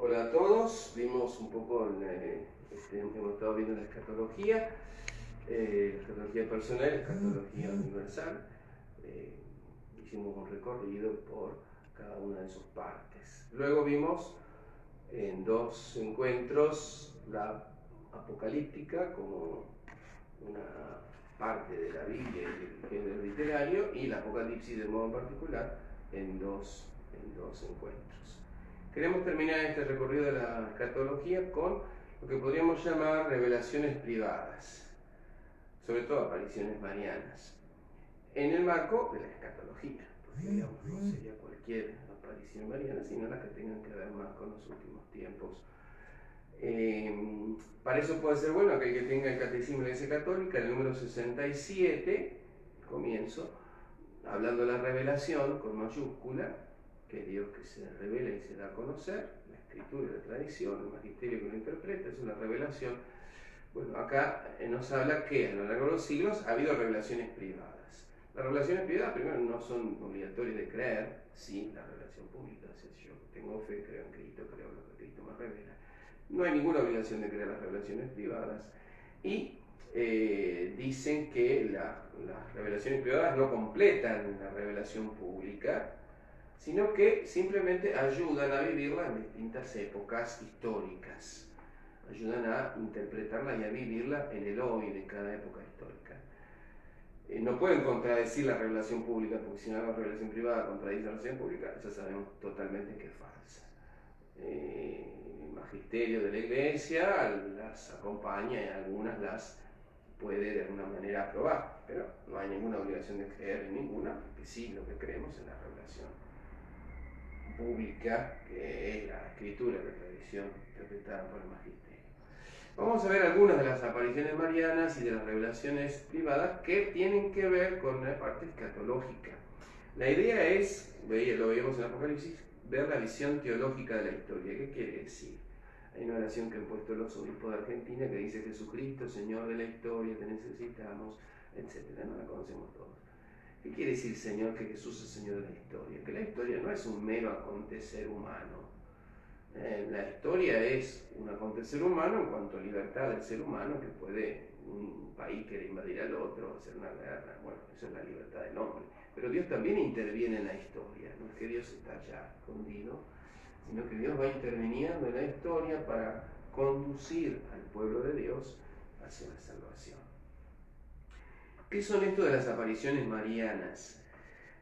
Hola a todos, vimos un poco, hemos estado viendo la escatología personal, la escatología universal. Hicimos un recorrido por cada una de sus partes. Luego vimos en dos encuentros la apocalíptica como una parte de la Biblia y del género literario, y la apocalipsis de modo particular en dos encuentros. Queremos terminar este recorrido de la escatología con lo que podríamos llamar revelaciones privadas, sobre todo apariciones marianas, en el marco de la escatología, porque digamos, no sería cualquier aparición mariana, sino las que tengan que ver más con los últimos tiempos. Para eso puede ser bueno aquel que tenga el Catecismo de la Iglesia Católica, el número 67, comienzo, hablando de la revelación con mayúscula, que es Dios que se revela y se da a conocer, la escritura y la tradición, el magisterio que lo interpreta, es una revelación. Bueno, acá nos habla que a lo largo de los siglos ha habido revelaciones privadas. Las revelaciones privadas, primero, no son obligatorias de creer, sí, la revelación pública, si yo tengo fe, creo en Cristo, creo lo que Cristo me revela. No hay ninguna obligación de creer las revelaciones privadas, y dicen que las revelaciones privadas no completan la revelación pública, sino que simplemente ayudan a vivirla en distintas épocas históricas, ayudan a interpretarla y a vivirla en el hoy de cada época histórica. No pueden contradecir la revelación pública, porque si una revelación privada contradice la revelación pública, ya sabemos totalmente que es falsa. El magisterio de la Iglesia las acompaña y algunas las puede de alguna manera aprobar, pero no hay ninguna obligación de creer en ninguna, porque sí, lo que creemos es la revelación pública, que es la escritura, la tradición interpretada por el magisterio. Vamos a ver algunas de las apariciones marianas y de las revelaciones privadas que tienen que ver con la parte escatológica. La idea es, lo veíamos en Apocalipsis, ver la visión teológica de la historia. ¿Qué quiere decir? Hay una oración que han puesto los obispos de Argentina que dice: Jesucristo, Señor de la historia, te necesitamos, etc. No la conocemos todos. ¿Qué quiere decir, Señor, que Jesús es Señor de la historia? Que la historia no es un mero acontecer humano. La historia es un acontecer humano en cuanto a libertad del ser humano, que puede un país querer invadir al otro, hacer una guerra. Bueno, eso es la libertad del hombre. Pero Dios también interviene en la historia. No es que Dios está ya escondido, sino que Dios va interviniendo en la historia para conducir al pueblo de Dios hacia la salvación. ¿Qué son esto de las apariciones marianas?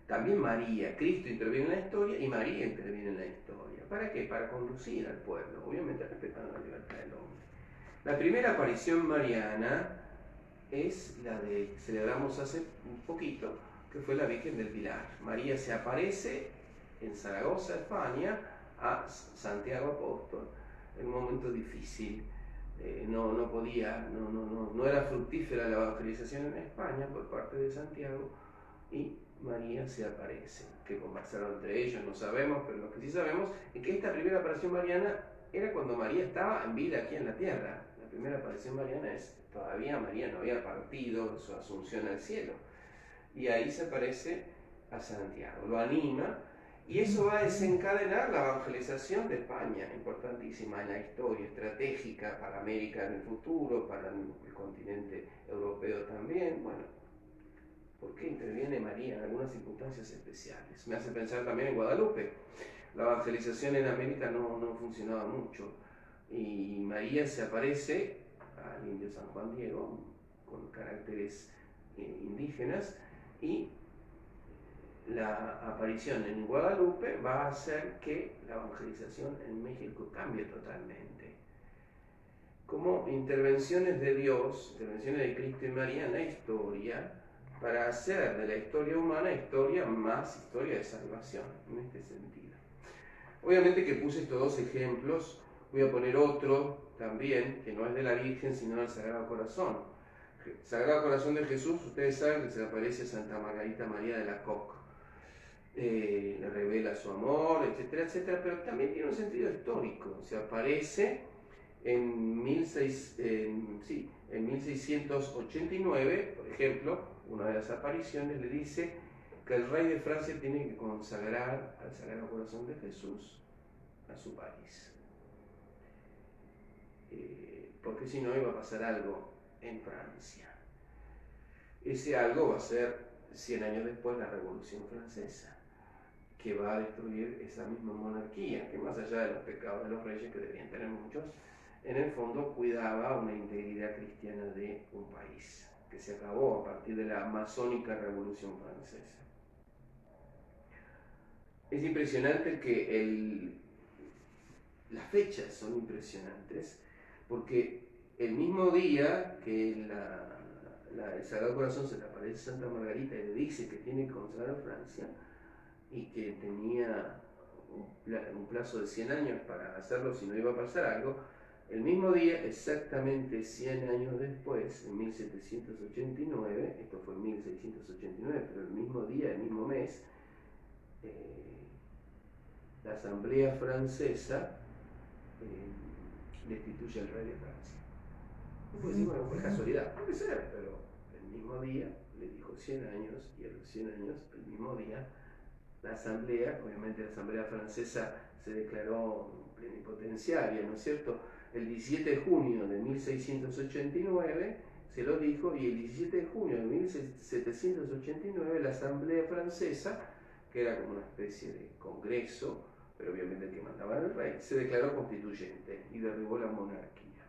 También María, Cristo interviene en la historia y María interviene en la historia. ¿Para qué? Para conducir al pueblo, obviamente respetando la libertad del hombre. La primera aparición mariana es la de, celebramos hace un poquito, que fue la Virgen del Pilar. María se aparece en Zaragoza, España, a Santiago Apóstol en un momento difícil. No era fructífera la evangelización en España por parte de Santiago, y María se aparece. ¿Qué conversaron entre ellos? No sabemos, pero lo que sí sabemos es que esta primera aparición mariana era cuando María estaba en vida aquí en la tierra. La primera aparición mariana es, todavía María no había partido de su asunción al cielo, y ahí se aparece a Santiago, lo anima, y eso va a desencadenar la evangelización de España, importantísima en la historia, estratégica para América en el futuro, para el continente europeo también. Bueno, ¿por qué interviene María en algunas circunstancias especiales? Me hace pensar también en Guadalupe. La evangelización en América no funcionaba mucho, y María se aparece al indio San Juan Diego con caracteres indígenas, y la aparición en Guadalupe va a hacer que la evangelización en México cambie totalmente. Como intervenciones de Dios, intervenciones de Cristo y María en la historia, para hacer de la historia humana historia más historia de salvación, en este sentido. Obviamente que puse estos dos ejemplos, voy a poner otro también, que no es de la Virgen, sino del Sagrado Corazón. El Sagrado Corazón de Jesús, ustedes saben que se le aparece a Santa Margarita María de la Coque. Le revela su amor, etcétera, etcétera, pero también tiene un sentido histórico. Se aparece en 1689, por ejemplo, una de las apariciones le dice que el rey de Francia tiene que consagrar al Sagrado Corazón de Jesús a su país. porque si no iba a pasar algo en Francia. Ese algo va a ser 100 años después la Revolución Francesa, que va a destruir esa misma monarquía, que más allá de los pecados de los reyes, que deberían tener muchos, en el fondo cuidaba una integridad cristiana de un país, que se acabó a partir de la masónica Revolución Francesa. Es impresionante que las fechas son impresionantes, porque el mismo día que el Sagrado Corazón se le aparece a Santa Margarita y le dice que tiene que consagrar Francia y que tenía un plazo de 100 años para hacerlo si no iba a pasar algo, el mismo día, exactamente 100 años después, en 1789, esto fue en 1689, pero el mismo día, el mismo mes, la Asamblea Francesa destituye al rey de Francia. No puede decir, bueno, fue casualidad, puede ser, pero el mismo día le dijo 100 años, y a los 100 años, el mismo día, la Asamblea, obviamente la Asamblea Francesa se declaró plenipotenciaria, ¿no es cierto? El 17 de junio de 1689 se lo dijo, y el 17 de junio de 1789 la Asamblea Francesa, que era como una especie de congreso, pero obviamente el que mandaba era el rey, se declaró constituyente y derribó la monarquía.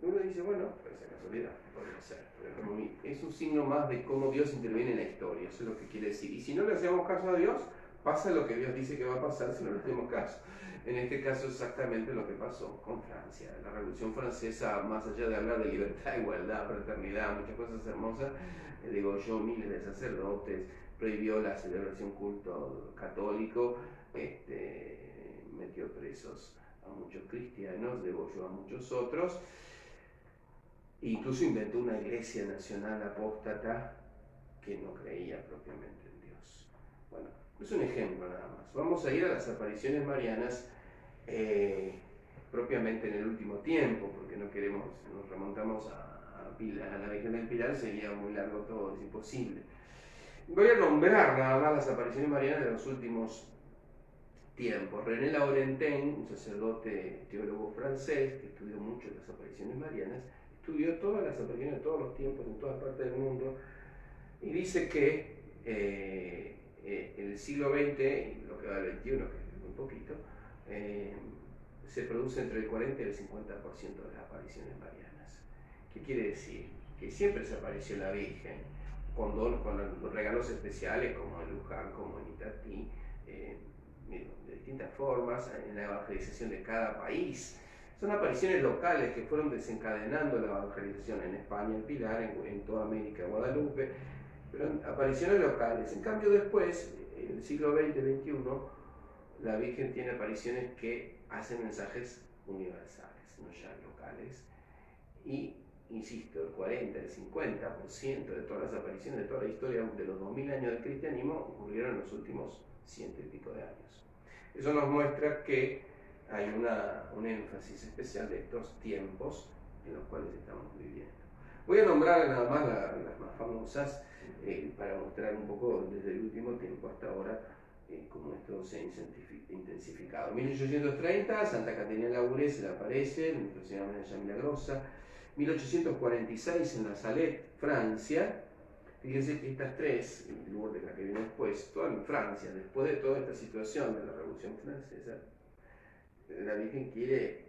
Uno dice, bueno, esa casualidad podría ser, pero es un signo más de cómo Dios interviene en la historia, eso es lo que quiere decir. Y si no le hacemos caso a Dios, pasa lo que Dios dice que va a pasar si no le hacemos caso. En este caso exactamente lo que pasó con Francia. La Revolución Francesa, más allá de hablar de libertad, igualdad, fraternidad, muchas cosas hermosas, degolló miles de sacerdotes, prohibió la celebración culto católico, metió presos a muchos cristianos, degolló a muchos otros, e incluso inventó una iglesia nacional apóstata que no creía propiamente en Dios. Bueno, es un ejemplo nada más. Vamos a ir a las apariciones marianas propiamente en el último tiempo, porque no queremos, nos remontamos a la Virgen del Pilar, sería muy largo todo, es imposible. Voy a nombrar nada más las apariciones marianas de los últimos tiempos. René Laurentin, un sacerdote teólogo francés que estudió mucho las apariciones marianas, estudió todas las apariciones de todos los tiempos en todas partes del mundo y dice que en el siglo XX, y lo que va del XXI, que es muy poquito, se produce entre el 40 y el 50% de las apariciones marianas. ¿Qué quiere decir? Que siempre se apareció la Virgen con regalos especiales como en Luján, como en Itatí, de distintas formas, en la evangelización de cada país. Son apariciones locales que fueron desencadenando la evangelización en España, en Pilar, en toda América, Guadalupe, pero apariciones locales. En cambio después, en el siglo XX-XXI, la Virgen tiene apariciones que hacen mensajes universales, no ya locales, y insisto, el 40, el 50% de todas las apariciones de toda la historia de los 2000 años del cristianismo ocurrieron en los últimos 100 y pico de años. Eso nos muestra que hay un énfasis especial de estos tiempos en los cuales estamos viviendo. Voy a nombrar nada más las más famosas para mostrar un poco desde el último tiempo hasta ahora cómo esto se ha intensificado. En 1830, Santa Caterina de Labouré se le aparece, se llama ella milagrosa. 1846 en La Salette, Francia. Fíjense que estas tres, Lourdes, la que viene después, todas en Francia, después de toda esta situación de la Revolución Francesa, la Virgen quiere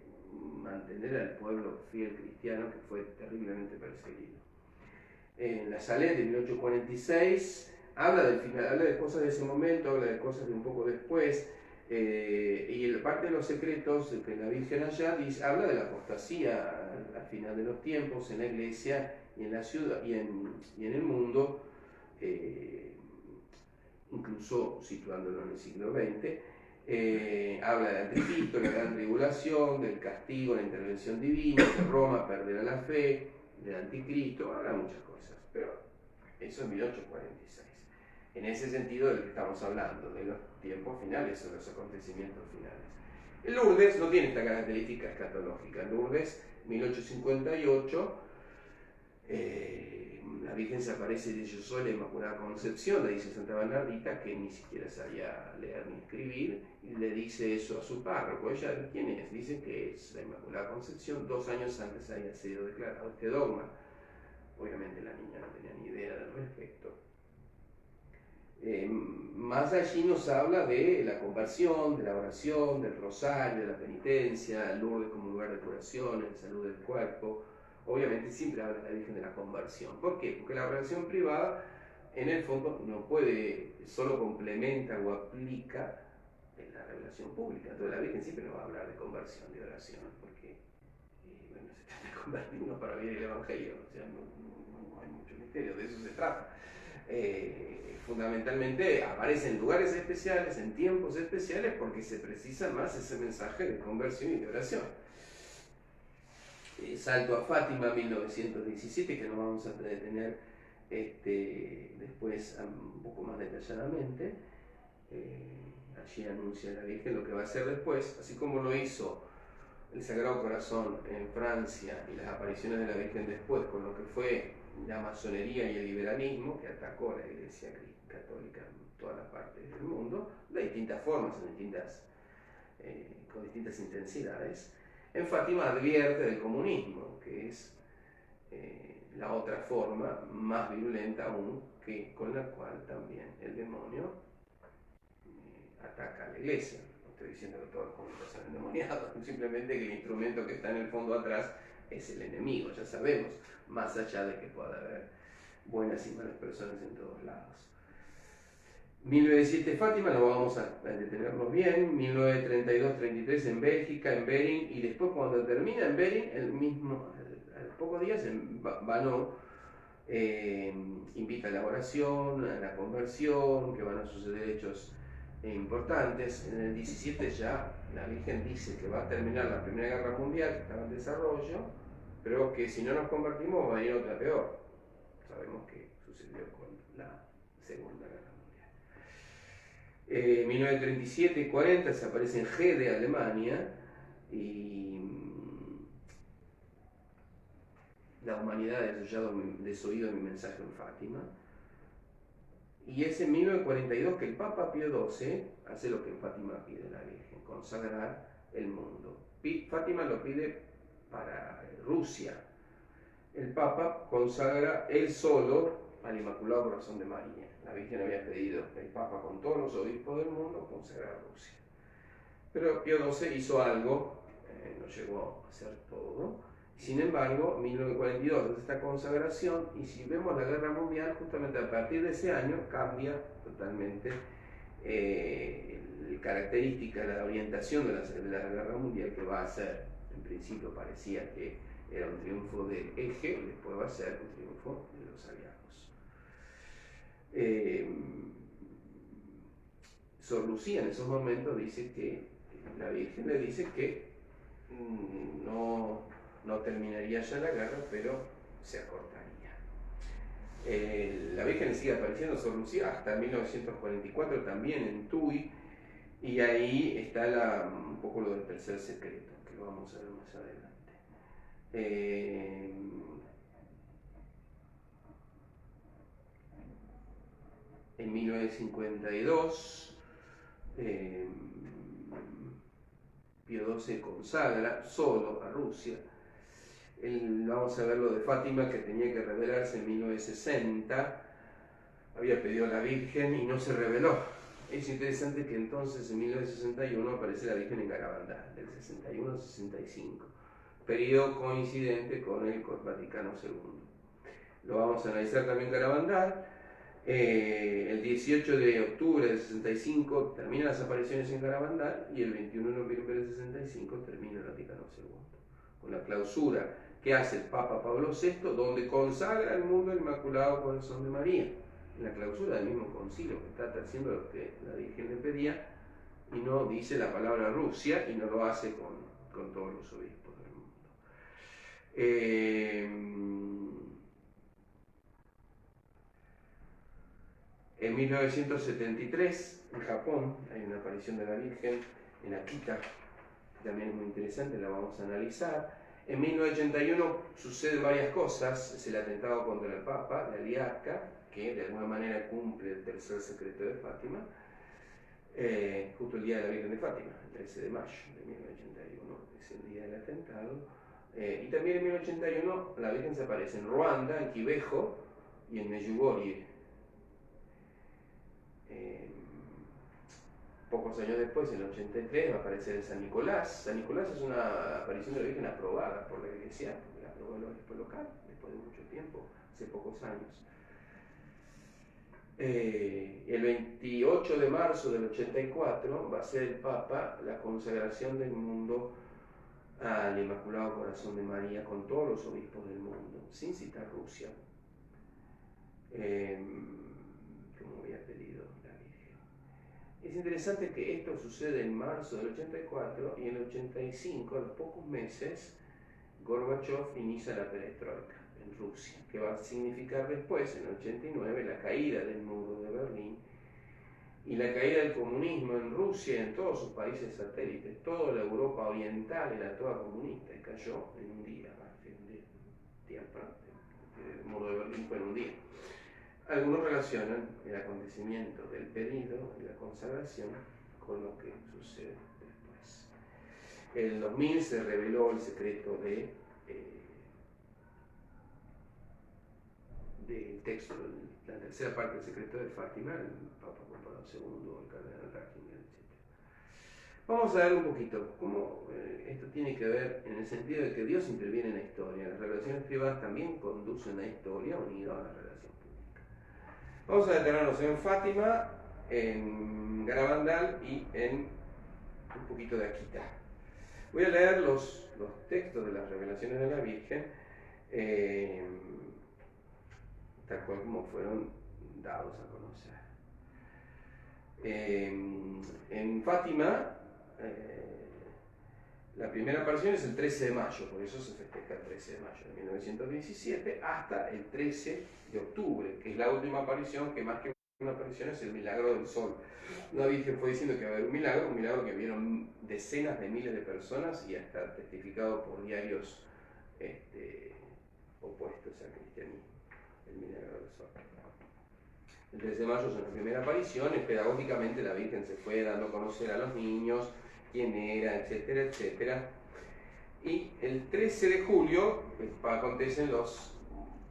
mantener al pueblo fiel cristiano que fue terriblemente perseguido. En La Salette de 1846 habla del final, habla de cosas de ese momento, habla de cosas de un poco después, y parte de los secretos que la Virgen allá dice, habla de la apostasía al final de los tiempos en la iglesia y en la ciudad y en el mundo, incluso situándolo en el siglo XX. Habla del anticristo, la gran tribulación, del castigo, la intervención divina, que Roma perderá la fe, del anticristo, habla muchas cosas, pero eso en 1846. En ese sentido del que estamos hablando, de los tiempos finales o de los acontecimientos finales. El Lourdes no tiene esta característica escatológica. Lourdes, 1858, La Virgen se aparece de Yo soy la Inmaculada Concepción, le dice Santa Bernardita, que ni siquiera sabía leer ni escribir, y le dice eso a su párroco. Ella, ¿quién es? Dice que es la Inmaculada Concepción. 2 años antes había sido declarado este dogma. Obviamente la niña no tenía ni idea al respecto. Más allí nos habla de la conversión, de la oración, del rosario, de la penitencia, Lourdes como lugar de curación, en salud del cuerpo. Obviamente siempre habla de la Virgen de la conversión. ¿Por qué? Porque la relación privada en el fondo no puede, solo complementa o aplica en la revelación pública. Entonces la Virgen siempre nos va a hablar de conversión, de oración, porque bueno, se trata de convertirnos para vivir el Evangelio. O sea, no hay mucho misterio, de eso se trata. Fundamentalmente aparece en lugares especiales, en tiempos especiales, porque se precisa más ese mensaje de conversión y de oración. Salto a Fátima, 1917, que nos vamos a detener después un poco más detalladamente. Allí anuncia la Virgen lo que va a hacer después, así como lo hizo el Sagrado Corazón en Francia y las apariciones de la Virgen después, con lo que fue la masonería y el liberalismo, que atacó a la Iglesia católica en todas las partes del mundo, de distintas formas, con distintas intensidades. En Fátima advierte del comunismo, que es la otra forma más virulenta aún, con la cual también el demonio ataca a la Iglesia. No estoy diciendo que todos los comunistas son endemoniados, simplemente que el instrumento que está en el fondo atrás es el enemigo, ya sabemos, más allá de que pueda haber buenas y malas personas en todos lados. 1907 Fátima, no vamos a detenernos bien. 1932-33 en Bélgica, en Bering, y después cuando termina en Bering, a los pocos días en Vano, invita a la oración, a la conversión, que van a suceder hechos importantes. En el 17 ya la Virgen dice que va a terminar la Primera Guerra Mundial, que estaba en desarrollo, pero que si no nos convertimos va a ir otra peor. Sabemos que sucedió con la Segunda Guerra Mundial. 1937-40 se aparece en Gede, Alemania, y la humanidad ha desoído mi mensaje en Fátima. Y es en 1942 que el Papa Pío XII hace lo que en Fátima pide la Virgen, consagrar el mundo. Fátima lo pide para Rusia. El Papa consagra él solo al Inmaculado Corazón de María. La Virgen había pedido el Papa con todos los obispos del mundo consagrar Rusia. Pero Pío XII hizo algo, no llegó a hacer todo. Sin embargo, 1942 es esta consagración, y si vemos la Guerra Mundial, justamente a partir de ese año cambia totalmente la característica, la orientación de la Guerra Mundial, que va a ser, en principio parecía que era un triunfo del eje, y después va a ser un triunfo de los aliados. Sor Lucía en esos momentos dice que la Virgen le dice que no terminaría ya la guerra, pero se acortaría. La Virgen sigue apareciendo, Sor Lucía, hasta 1944, también en Tui, y ahí está un poco lo del tercer secreto, que lo vamos a ver más adelante. En 1952, Pío XII consagra solo a Rusia. Vamos a ver lo de Fátima, que tenía que revelarse en 1960. Había pedido a la Virgen y no se reveló. Es interesante que entonces en 1961 aparece la Virgen en Garabandal, del 61 al 65, periodo coincidente con el Vaticano II. Lo vamos a analizar también Garabandal. El 18 de octubre del 65 terminan las apariciones en Garabandal, y el 21 de noviembre del 65 termina el Vaticano II, con la clausura que hace el Papa Pablo VI, donde consagra al mundo el Inmaculado Corazón de María. En la clausura del mismo concilio, que está haciendo lo que la Virgen le pedía, y no dice la palabra Rusia, y no lo hace con todos los obispos del mundo. En 1973, en Japón, hay una aparición de la Virgen en Akita, que también es muy interesante, la vamos a analizar. En 1981 suceden varias cosas. Es el atentado contra el Papa, la Aliarca, que de alguna manera cumple el tercer secreto de Fátima, justo el día de la Virgen de Fátima, el 13 de mayo de 1981, es el día del atentado. Y también en 1981 la Virgen se aparece en Ruanda, en Quibejo y en Medjugorje. Pocos años después, en el 83, va a aparecer en San Nicolás. San Nicolás es una aparición de la Virgen aprobada por la Iglesia, la aprobó el obispo local después de mucho tiempo, hace pocos años. El 28 de marzo del 84 va a ser el Papa la consagración del mundo al Inmaculado Corazón de María con todos los obispos del mundo, sin citar Rusia, como había pedido la Virgen. Es interesante que esto sucede en marzo del 84 y en el 85, a los pocos meses, Gorbachev inicia la perestroika en Rusia, que va a significar después, en el 89, la caída del muro de Berlín y la caída del comunismo en Rusia y en todos sus países satélites. Toda la Europa oriental era toda comunista y cayó en un día, el muro de Berlín fue en un día. Algunos relacionan el acontecimiento del pedido y la consagración con lo que sucede después. En 2000 se reveló el secreto del texto, la tercera parte del secreto de Fátima, el Papa Juan Pablo II, el cardenal Ratzinger, etc. Vamos a ver un poquito cómo esto tiene que ver en el sentido de que Dios interviene en la historia. Las relaciones privadas también conducen a la historia unida a la relación pública. Vamos a detenernos en Fátima, en Garabandal y en un poquito de Akita. Voy a leer los textos de las revelaciones de la Virgen, tal cual como fueron dados a conocer. En Fátima, la primera aparición es el 13 de mayo, por eso se festeja el 13 de mayo de 1917 hasta el 13 de octubre, que es la última aparición, que más que una aparición es el milagro del sol. Una Virgen fue diciendo que iba a haber un milagro que vieron decenas de miles de personas y hasta testificado por diarios opuestos al cristianismo, el milagro del sol. El 13 de mayo es una primera aparición, pedagógicamente la Virgen se fue dando a conocer a los niños, quién era, etcétera, etcétera. Y el 13 de julio acontecen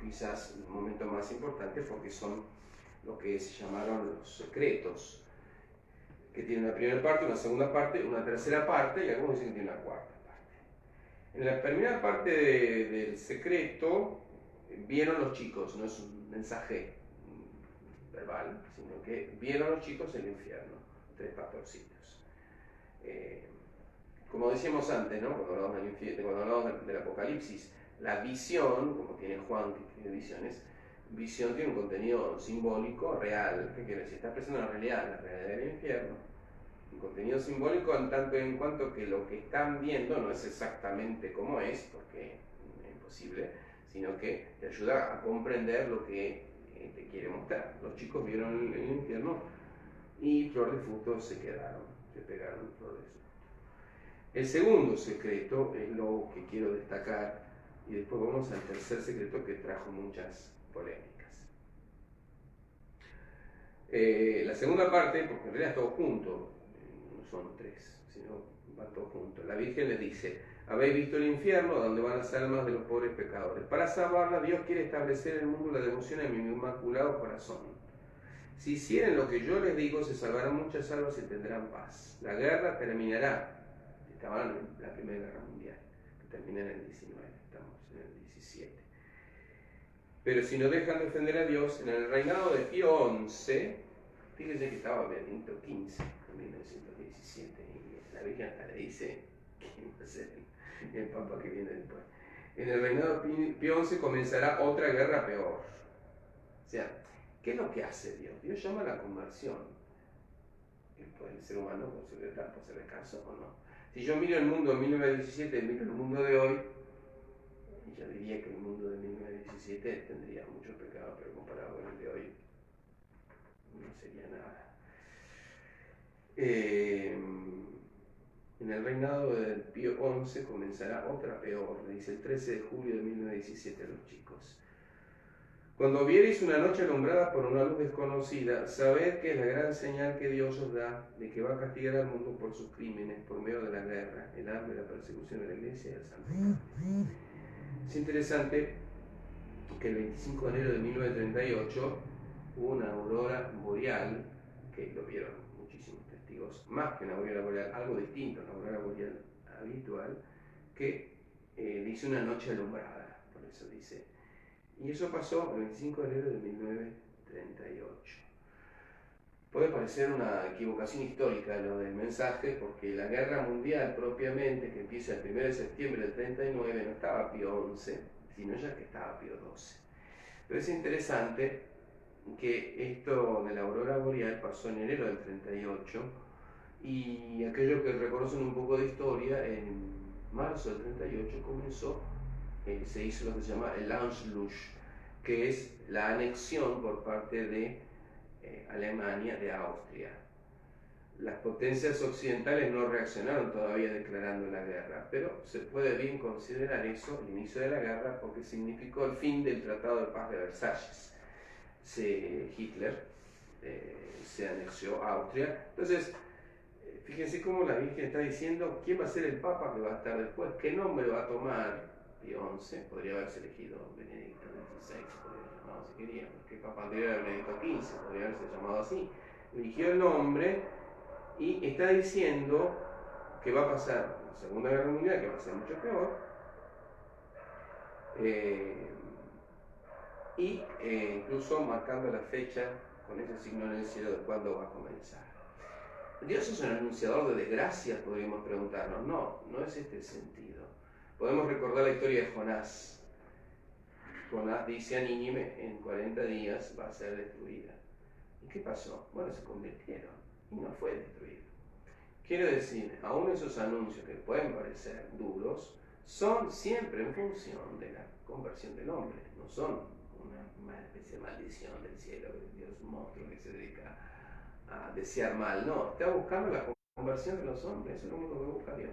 quizás los momentos más importantes, porque son lo que se llamaron los secretos, que tienen una primera parte, una segunda parte, una tercera parte, y algunos dicen que tiene una cuarta parte. En la primera parte del secreto vieron los chicos, no es un mensaje verbal, sino que vieron los chicos el infierno, 3 pastorcitos. Como decíamos antes, ¿no? Cuando hablamos del Apocalipsis, la visión, como tiene Juan, que tiene visiones, visión tiene un contenido simbólico real. ¿Qué quiere decir? Está presente en la realidad del infierno. Un contenido simbólico en tanto en cuanto que lo que están viendo no es exactamente como es, porque es imposible, sino que te ayuda a comprender lo que te quiere mostrar. Los chicos vieron el infierno y flor de fruto se pegaron flor de fruto. El segundo secreto es lo que quiero destacar, y después vamos al tercer secreto que trajo muchas polémicas. La segunda parte, porque en realidad es todo junto, no son 3, sino va todo junto. La Virgen les dice: habéis visto el infierno, donde van las almas de los pobres pecadores. Para salvarla, Dios quiere establecer en el mundo la devoción a mi inmaculado corazón. Si hicieren lo que yo les digo, se salvarán muchas almas y tendrán paz. La guerra terminará. Estaban en la Primera Guerra Mundial, que termina en el 19, estamos en el 17. Pero si no dejan de defender a Dios, en el reinado de Pío XI, fíjense que estaba Benedicto XV en 1917, y la Virgen hasta le dice quién va a ser el Papa que viene después. En el reinado de Pío XI comenzará otra guerra peor. O sea, ¿qué es lo que hace Dios? Dios llama a la conversión. El ser humano puede hacer caso o no. Si yo miro el mundo de 1917 y miro el mundo de hoy, yo diría que el mundo de 1917 tendría mucho pecado, pero comparado con el de hoy, no sería nada. en el reinado de Pío XI comenzará otra peor, le dice el 13 de julio de 1917 a los chicos. Cuando viereis una noche alumbrada por una luz desconocida, sabed que es la gran señal que Dios os da de que va a castigar al mundo por sus crímenes, por medio de la guerra, el hambre, la persecución de la iglesia y el santo padre. Es interesante que el 25 de enero de 1938 hubo una aurora boreal, que lo vieron muchísimos testigos, más que una aurora boreal, algo distinto a una aurora boreal habitual, que dice una noche alumbrada, por eso dice. Y eso pasó el 25 de enero de 1938. Puede parecer una equivocación histórica lo del mensaje, porque la guerra mundial propiamente, que empieza el 1 de septiembre del 39, no estaba Pío XI, sino ya que estaba Pío XII. Pero es interesante que esto de la aurora boreal pasó en enero del 38, y aquellos que reconocen un poco de historia, en marzo del 38 comenzó, se hizo lo que se llama el Anschluss, que es la anexión por parte de Alemania de Austria. Las potencias occidentales no reaccionaron todavía declarando la guerra, pero se puede bien considerar eso el inicio de la guerra porque significó el fin del Tratado de Paz de Versalles. Hitler se anexió a Austria. Entonces, fíjense cómo la Virgen está diciendo quién va a ser el Papa que va a estar después, qué nombre va a tomar. Pío XI, podría haberse elegido Benedicto XVI, podría haber llamado si quería, porque el Papa anterior era Benedicto XV, podría haberse llamado así. Eligió el nombre y está diciendo que va a pasar la Segunda Guerra Mundial, que va a ser mucho peor, incluso marcando la fecha con ese signo en el cielo de cuándo va a comenzar. ¿Dios es un anunciador de desgracias? Podríamos preguntarnos. No, no es este el sentido. Podemos recordar la historia de Jonás. Jonás dice a Nínive, en 40 días va a ser destruida. ¿Y qué pasó? Bueno, se convirtieron y no fue destruido. Quiero decir, aún esos anuncios que pueden parecer duros, son siempre en función de la conversión del hombre. No son una especie de maldición del cielo, de Dios monstruo que se dedica a desear mal. No, está buscando la conversión de los hombres, eso es lo único que busca Dios.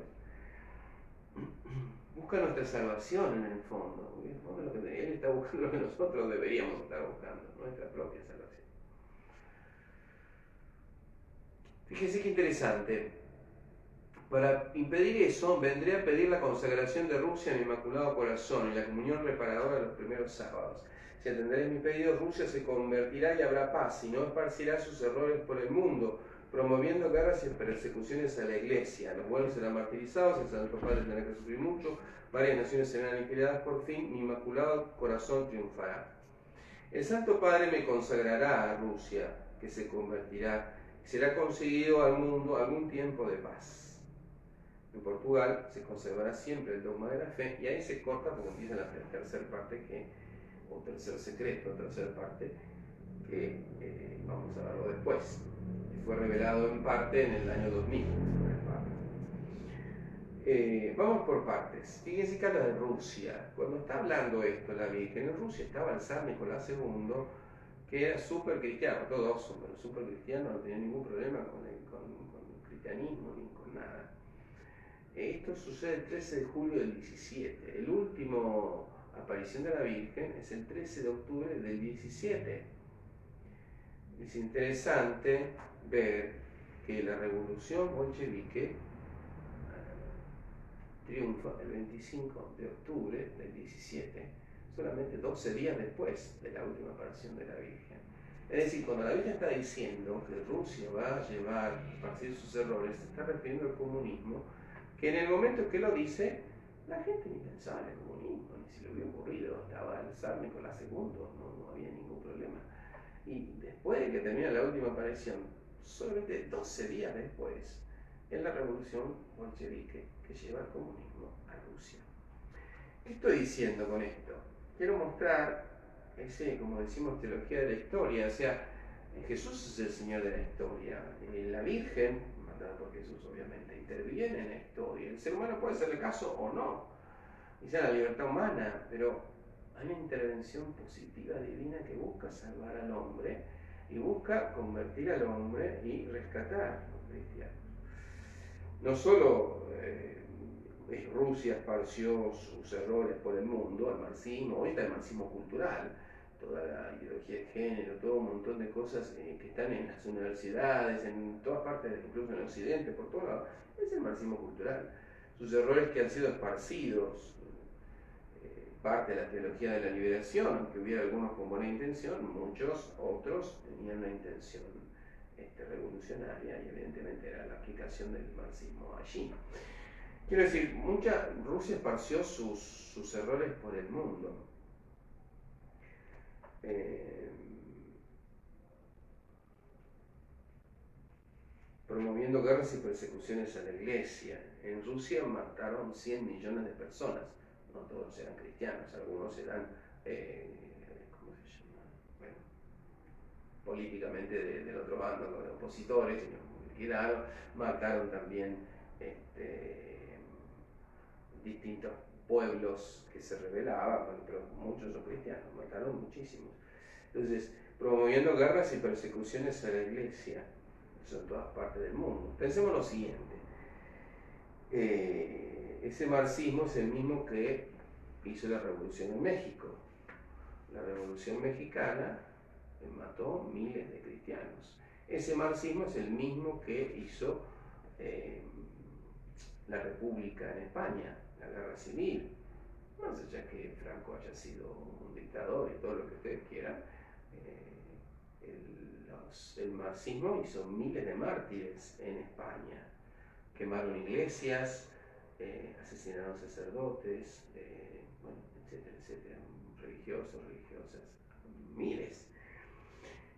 Busca nuestra salvación en el fondo. En el fondo lo que Él está buscando lo que nosotros deberíamos estar buscando, nuestra propia salvación. Fíjense qué interesante. Para impedir eso, vendré a pedir la consagración de Rusia a mi Inmaculado Corazón y la comunión reparadora de los primeros sábados. Si atenderéis mi pedido, Rusia se convertirá y habrá paz, y no esparcirá sus errores por el mundo, promoviendo guerras y persecuciones a la Iglesia. Los buenos serán martirizados, el Santo Padre tendrá que sufrir mucho, varias naciones serán aniquiladas, por fin mi Inmaculado Corazón triunfará. El Santo Padre me consagrará a Rusia, que se convertirá, y será conseguido al mundo algún tiempo de paz. En Portugal se conservará siempre el dogma de la fe, y ahí se corta porque empieza la tercera parte, o tercer secreto, tercera parte, que vamos a verlo después. Fue revelado en parte en el año 2000 por el Papa. Vamos por partes. Fíjense que habla de Rusia. Cuando está hablando esto la Virgen, en Rusia estaba el zar Nicolás II, que era súper cristiano, ortodoxo, pero súper cristiano, no tenía ningún problema con el cristianismo ni con nada. Esto sucede el 13 de julio del 17. El último aparición de la Virgen es el 13 de octubre del 17. Es interesante ver que la revolución bolchevique triunfa el 25 de octubre del 17, solamente 12 días después de la última aparición de la Virgen. Es decir, cuando la Virgen está diciendo que Rusia va a llevar a esparcir sus errores, se está refiriendo al comunismo, que en el momento que lo dice, la gente ni pensaba en el comunismo, ni se le hubiera ocurrido, estaba el zar Nicolás II, no había ningún problema. Y después de que termina la última aparición, solamente 12 días después, es la revolución bolchevique que lleva el comunismo a Rusia. ¿Qué estoy diciendo con esto? Quiero mostrar como decimos, teología de la historia, o sea, Jesús es el Señor de la historia, la Virgen, mandada por Jesús obviamente, interviene en la historia, el ser humano puede hacerle caso o no, esa es la libertad humana, pero hay una intervención positiva divina que busca salvar al hombre y busca convertir al hombre y rescatar a los cristianos. No solo Rusia esparció sus errores por el mundo, el marxismo, hoy está el marxismo cultural, toda la ideología de género, todo un montón de cosas que están en las universidades, en todas partes, incluso en Occidente, por todos lados, es el marxismo cultural. Sus errores que han sido esparcidos, parte de la teología de la liberación, que hubiera algunos con buena intención, muchos otros tenían una intención revolucionaria y evidentemente era la aplicación del marxismo allí. Quiero decir, Rusia esparció sus errores por el mundo. Promoviendo guerras y persecuciones a la iglesia. En Rusia mataron 100 millones de personas. No todos eran cristianos, algunos eran, ¿cómo se llama? Bueno, políticamente del otro bando, los opositores, liquidaron, mataron también distintos pueblos que se rebelaban, pero muchos son cristianos, mataron muchísimos. Entonces, promoviendo guerras y persecuciones a la iglesia, eso en todas partes del mundo. Pensemos lo siguiente, ese marxismo es el mismo que hizo la revolución en México. La revolución mexicana mató miles de cristianos. Ese marxismo es el mismo que hizo la República en España, la guerra civil. Más allá que Franco haya sido un dictador y todo lo que ustedes quieran, el marxismo hizo miles de mártires en España. Quemaron iglesias, asesinaron sacerdotes, bueno, etcétera, etcétera, religiosos, religiosas, miles.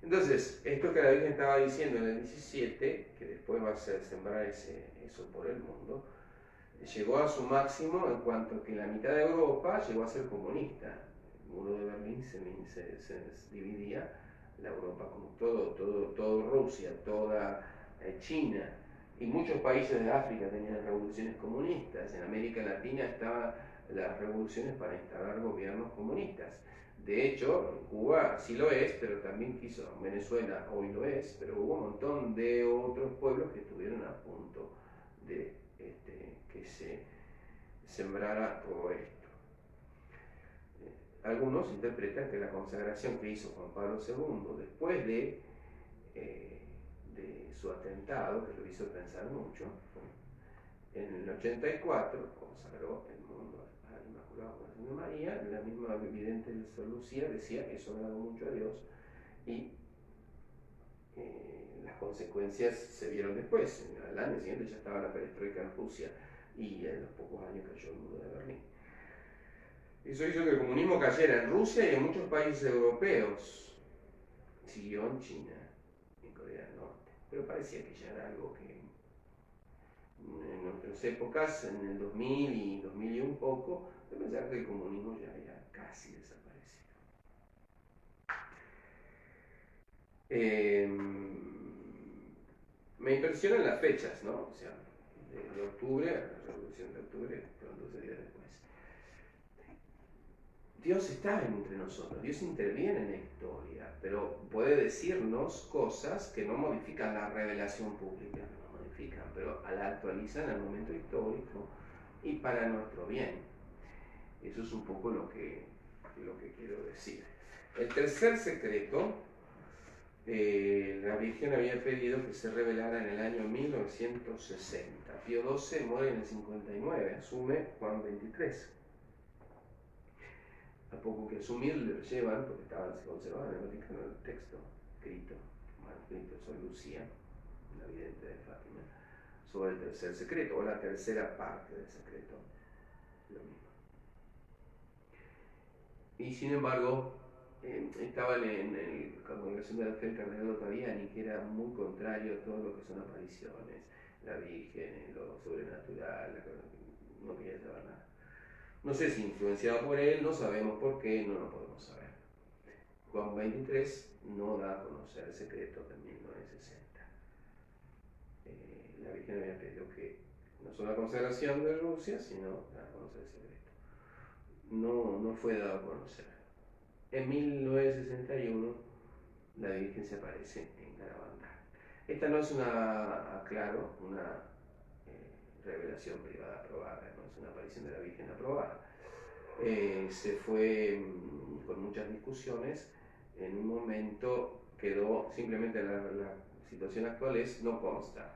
Entonces, esto que la Virgen estaba diciendo en el 17, que después va a ser sembrar eso por el mundo, llegó a su máximo en cuanto que la mitad de Europa llegó a ser comunista. El muro de Berlín se dividía la Europa como todo Rusia, toda China, y muchos países de África tenían revoluciones comunistas. En América Latina estaban las revoluciones para instalar gobiernos comunistas. De hecho, en Cuba sí lo es, pero también quiso, Venezuela hoy lo es, pero hubo un montón de otros pueblos que estuvieron a punto de que se sembrara todo esto. Algunos interpretan que la consagración que hizo Juan Pablo II después de su atentado, que lo hizo pensar mucho, en el 84 consagró el mundo al Inmaculado Corazón de María. La misma vidente de Sor Lucía decía que eso agradó mucho a Dios y las consecuencias se vieron después. Al año siguiente ya estaba la perestroika en Rusia y en los pocos años cayó el muro de Berlín. Eso hizo que el comunismo cayera en Rusia y en muchos países europeos. Siguió en China, en Corea del Norte, pero parecía que ya era algo que en nuestras épocas, en el 2000 y 2000 y un poco, de pensar que el comunismo ya había casi desaparecido. Me impresionan las fechas, ¿no? O sea, de octubre, la revolución de octubre, pronto sería después. Dios está entre nosotros, Dios interviene en la historia, pero puede decirnos cosas que no modifican la revelación pública, no modifican, pero la actualizan al momento histórico y para nuestro bien. Eso es un poco lo que quiero decir. El tercer secreto, la Virgen había pedido que se revelara en el año 1960. Pío XII muere en el 59, asume Juan XXIII. A poco que asumir le llevan, porque se conservaba en el Vaticano el texto escrito, manuscrito Sor Lucía, la vidente de Fátima, sobre el tercer secreto, o la tercera parte del secreto, lo mismo. Y sin embargo, estaban en la congregación de la fe el cardenal Ottaviani, que era muy contrario a todo lo que son apariciones, la Virgen, lo sobrenatural, no quería saber nada. No sé si influenciado por él, no sabemos por qué, no lo podemos saber. Juan XXIII no da a conocer el secreto de 1960. La Virgen había pedido que no solo la consagración de Rusia, sino dar a conocer el secreto. No fue dado a conocer. En 1961 la Virgen se aparece en Garabandal. Esta no es una revelación privada aprobada, no es una aparición de la Virgen aprobada. Se fue con muchas discusiones, en un momento quedó simplemente la situación actual es no consta.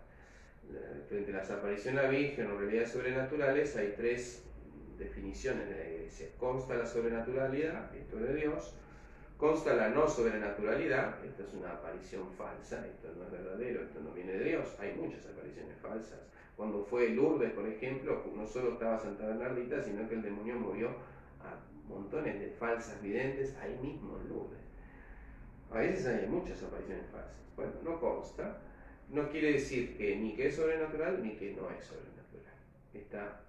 Frente a las apariciones de la Virgen o realidades sobrenaturales hay tres definiciones de la Iglesia. Consta la sobrenaturalidad, esto es de Dios. Consta la no sobrenaturalidad, esto es una aparición falsa, esto no es verdadero, esto no viene de Dios. Hay muchas apariciones falsas. Cuando fue Lourdes, por ejemplo, no solo estaba Santa Bernardita, sino que el demonio movió a montones de falsas videntes ahí mismo en Lourdes. A veces hay muchas apariciones falsas. Bueno, no consta. No quiere decir que ni que es sobrenatural ni que no es sobrenatural. Está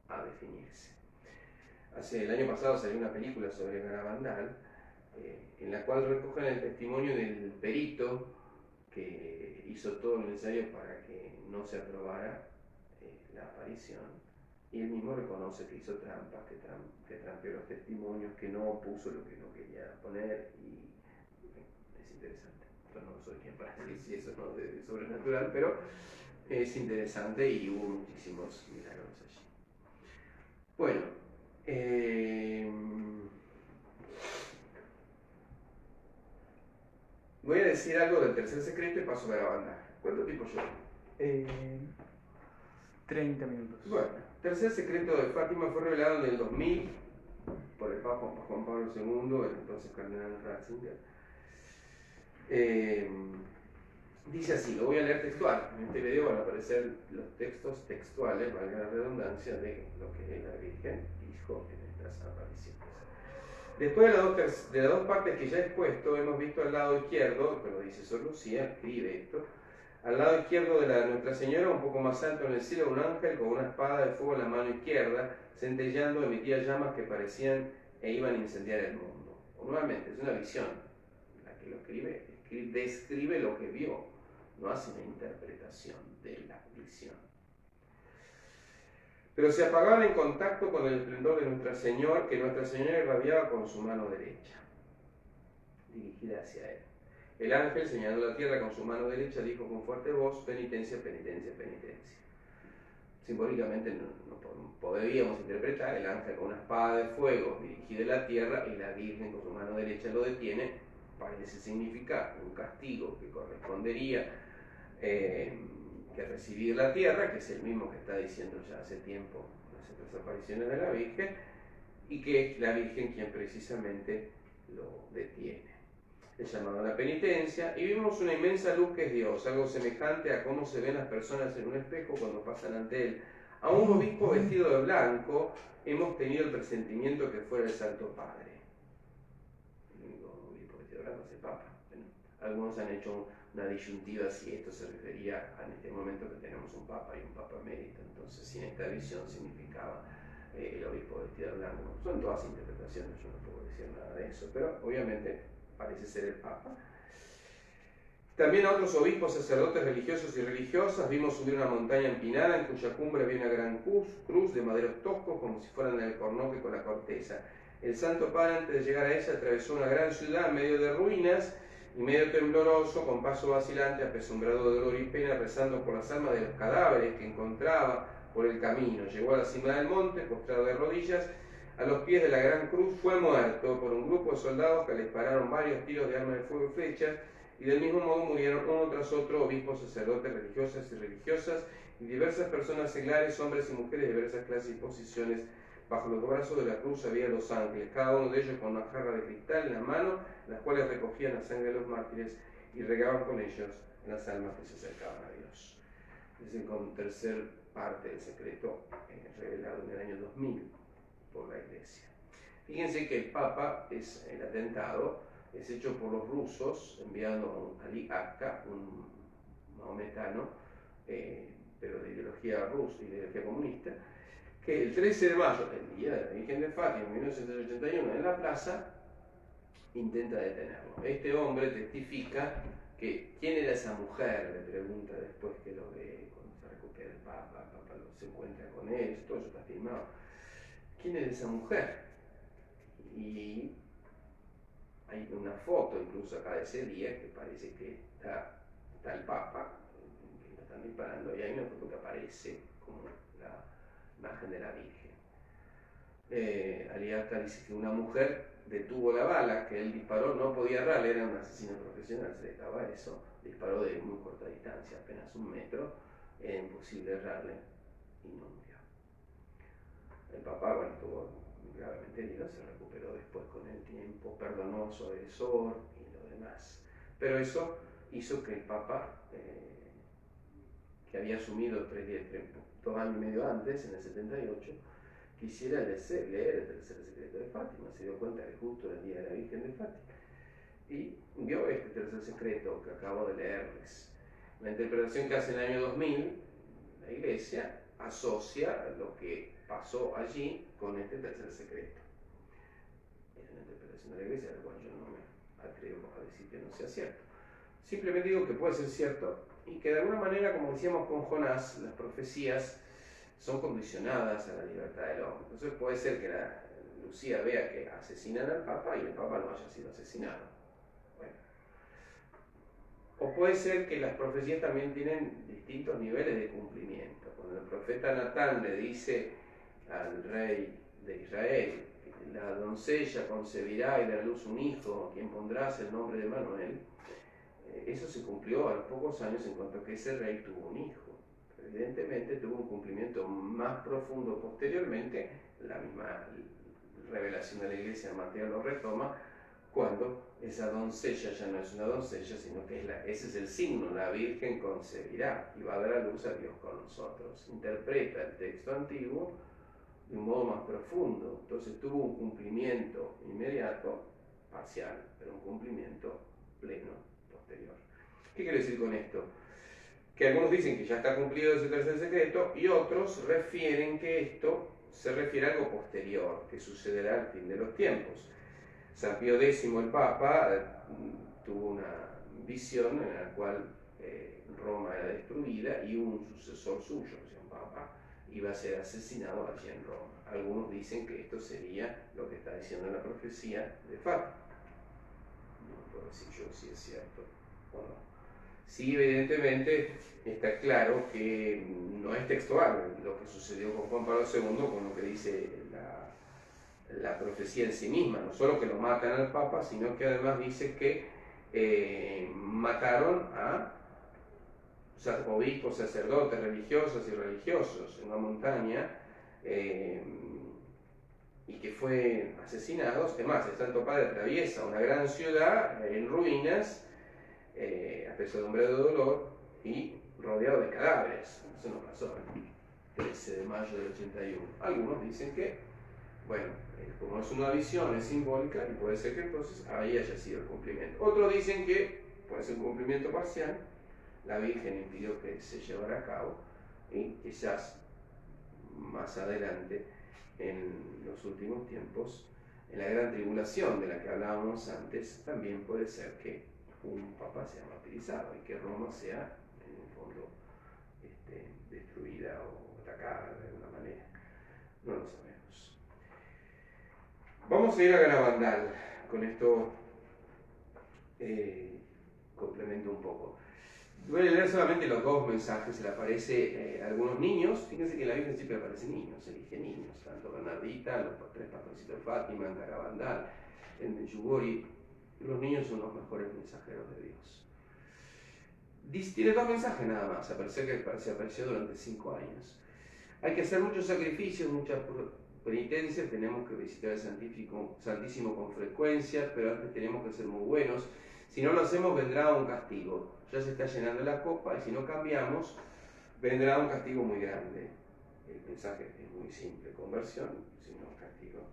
a definirse. El año pasado salió una película sobre Garabandal, en la cual recogen el testimonio del perito que hizo todo lo necesario para que no se aprobara la aparición, y él mismo reconoce que hizo trampas, que trampeó los testimonios, que no puso lo que no quería poner, y es interesante. Yo no soy quien para decir si eso no es sobrenatural, pero es interesante y hubo muchísimos milagros allí. Bueno, voy a decir algo del tercer secreto y paso a Garabandal. ¿Cuánto tiempo llevo? 30 minutos. Bueno, tercer secreto de Fátima fue revelado en el 2000 por el Papa Juan Pablo II, el entonces cardenal Ratzinger. Dice así, lo voy a leer textual. En este video van a aparecer los textos textuales, valga la redundancia, de lo que la Virgen dijo en estas apariciones. Después de las dos partes que ya he expuesto, hemos visto al lado izquierdo, que lo dice Sor Lucía, escribe esto, al lado izquierdo de la Nuestra Señora, un poco más alto en el cielo, un ángel con una espada de fuego en la mano izquierda, centellando, emitía llamas que parecían e iban a incendiar el mundo. Nuevamente, es una visión. La que lo escribe, describe lo que vio, no hace una interpretación de la visión. Pero se apagaban en contacto con el esplendor de Nuestra Señora, que Nuestra Señora irradiaba con su mano derecha, dirigida hacia él. El ángel, señalando la tierra con su mano derecha, dijo con fuerte voz, penitencia, penitencia, penitencia. Simbólicamente no podríamos interpretar el ángel con una espada de fuego dirigida a la tierra y la Virgen con su mano derecha lo detiene. Parece significar un castigo que correspondería que recibir la tierra, que es el mismo que está diciendo ya hace tiempo las apariciones de la Virgen, y que es la Virgen quien precisamente lo detiene. Es llamado a la penitencia, y vimos una inmensa luz que es Dios, algo semejante a cómo se ven las personas en un espejo cuando pasan ante él. A un obispo vestido de blanco hemos tenido el presentimiento que fuera el Santo Padre. El único obispo vestido de blanco es el Papa. Bueno, algunos han hecho una disyuntiva si esto se refería a en este momento que tenemos un Papa y un Papa emérito, entonces si en esta visión significaba el obispo vestido de blanco. Son todas interpretaciones, yo no puedo decir nada de eso, pero obviamente parece ser el Papa. También a otros obispos, sacerdotes, religiosos y religiosas vimos subir una montaña empinada en cuya cumbre había una gran cruz de maderos toscos como si fueran del alcornoque con la corteza. El Santo Padre, antes de llegar a ella, atravesó una gran ciudad en medio de ruinas y medio tembloroso, con paso vacilante, apesumbrado de dolor y pena, rezando por las almas de los cadáveres que encontraba por el camino. Llegó a la cima del monte, postrado de rodillas, a los pies de la gran cruz, fue muerto por un grupo de soldados que le dispararon varios tiros de armas de fuego y flechas, y del mismo modo murieron uno tras otro obispos, sacerdotes, religiosas y religiosas, y diversas personas seglares, hombres y mujeres de diversas clases y posiciones. Bajo los brazos de la cruz había dos ángeles, cada uno de ellos con una jarra de cristal en la mano, las cuales recogían la sangre de los mártires y regaban con ellos las almas que se acercaban a Dios. Es la tercera parte del secreto revelado en el año 2000 por la Iglesia. Fíjense que el Papa es el atentado, es hecho por los rusos, enviando a Ali Akka, un maometano, pero de ideología rusa, ideología comunista, que el 13 de mayo, el día de la Virgen de Fátima, en 1981, en la plaza, intenta detenerlo. Este hombre testifica que quién era esa mujer, le pregunta después que lo ve, cuando se recupera el Papa se encuentra con él, todo eso está filmado. ¿Quién era esa mujer? Y hay una foto incluso acá de ese día que parece que está el Papa, que lo están disparando, y hay una foto que aparece como la imagen de la Virgen. Ali Akbar dice que una mujer detuvo la bala que él disparó, no podía errarle, era un asesino profesional, se dedicaba a eso, disparó de muy corta distancia, apenas 1 metro, era imposible errarle y no murió. El papá, bueno, estuvo gravemente herido, se recuperó después con el tiempo, perdonó a su agresor y lo demás. Pero eso hizo que el Papa, que había asumido 2 años y medio antes, en el 78, quisiera leer el tercer secreto de Fátima. Se dio cuenta que justo era el día de la Virgen de Fátima y vio este tercer secreto que acabo de leerles. La interpretación que hace en el año 2000 la Iglesia asocia lo que pasó allí con este tercer secreto. Es una interpretación de la Iglesia, la cual yo no me atrevo a decir que no sea cierto. Simplemente digo que puede ser cierto y que de alguna manera, como decíamos con Jonás, las profecías son condicionadas a la libertad del hombre. Entonces puede ser que Lucía vea que asesinan al Papa y el Papa no haya sido asesinado. Bueno. O puede ser que las profecías también tienen distintos niveles de cumplimiento. Cuando el profeta Natán le dice al rey de Israel que la doncella concebirá y dará a luz un hijo, a quien pondrás el nombre de Manuel, eso se cumplió a los pocos años en cuanto a que ese rey tuvo un hijo. Evidentemente tuvo un cumplimiento más profundo posteriormente. La misma revelación de la Iglesia de Mateo lo retoma, cuando esa doncella ya no es una doncella, sino que ese es el signo: la Virgen concebirá y va a dar a luz a Dios con nosotros. Interpreta el texto antiguo de un modo más profundo. Entonces tuvo un cumplimiento inmediato, parcial, pero un cumplimiento pleno posterior. ¿Qué quiere decir con esto? Que algunos dicen que ya está cumplido ese tercer secreto y otros refieren que esto se refiere a algo posterior, que sucederá al fin de los tiempos. San Pío X, el Papa, tuvo una visión en la cual Roma era destruida y un sucesor suyo, o sea, un Papa, iba a ser asesinado allí en Roma. Algunos dicen que esto sería lo que está diciendo la profecía de Fátima. No puedo decir yo si es cierto o no. Sí, evidentemente está claro que no es textual lo que sucedió con Juan Pablo II con lo que dice la profecía en sí misma. No solo que lo matan al Papa, sino que además dice que mataron a obispos, sacerdotes, religiosas y religiosos en una montaña y que fue asesinados. Además, el Santo Padre atraviesa una gran ciudad en ruinas, apesadumbrado de dolor y rodeado de cadáveres. Eso no pasó el 13 de mayo del 81. Algunos dicen que, bueno, como es una visión, es simbólica y puede ser que entonces ahí haya sido el cumplimiento. Otros dicen que puede ser un cumplimiento parcial, la Virgen impidió que se llevara a cabo y quizás más adelante, en los últimos tiempos, en la gran tribulación de la que hablábamos antes, también puede ser que un papa sea martirizado y que Roma sea, en el fondo, destruida o atacada de alguna manera. No lo sabemos. Vamos a ir a Garabandal. Con esto complemento un poco. Voy a leer solamente los 2 mensajes. Se le aparece a algunos niños. Fíjense que en la Virgen siempre aparecen niños, elige niños, tanto Bernardita, los 3 pastorcitos de Fátima, en Garabandal, en Medjugorje. Los niños son los mejores mensajeros de Dios. Tiene 2 mensajes nada más, se apareció durante 5 años. Hay que hacer muchos sacrificios, muchas penitencias, tenemos que visitar el Santísimo con frecuencia, pero antes tenemos que ser muy buenos. Si no lo hacemos, vendrá un castigo. Ya se está llenando la copa y si no cambiamos, vendrá un castigo muy grande. El mensaje es muy simple: conversión, sino castigo,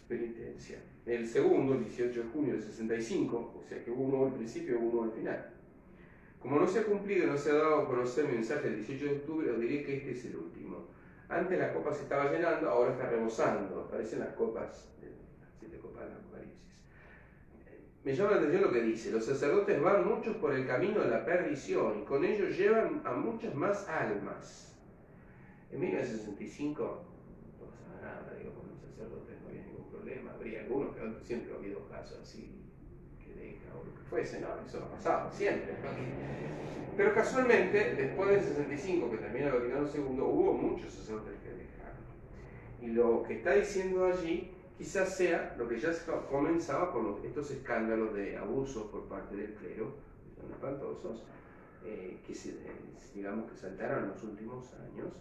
penitencia. El segundo, el 18 de junio del 65, o sea que hubo uno al principio y hubo uno al final. Como no se ha cumplido y no se ha dado a conocer mi mensaje el 18 de octubre, os diré que este es el último. Antes la copa se estaba llenando, ahora está rebosando. Aparecen las copas, las 7 copas del Apocalipsis. Me llama la atención lo que dice: los sacerdotes van muchos por el camino de la perdición y con ellos llevan a muchas más almas. En 1965 no pasaba nada, digo, con los sacerdotes no había ningún problema. Habría algunos, pero siempre ha habido casos así que que deja o lo que fuese, ¿no? Eso ha pasado siempre, ¿no? Pero casualmente, después del 65, que termina el Vaticano II, hubo muchos sacerdotes que dejaron. Y lo que está diciendo allí quizás sea lo que ya comenzaba con estos escándalos de abusos por parte del clero, que son espantosos, digamos que saltaron en los últimos años.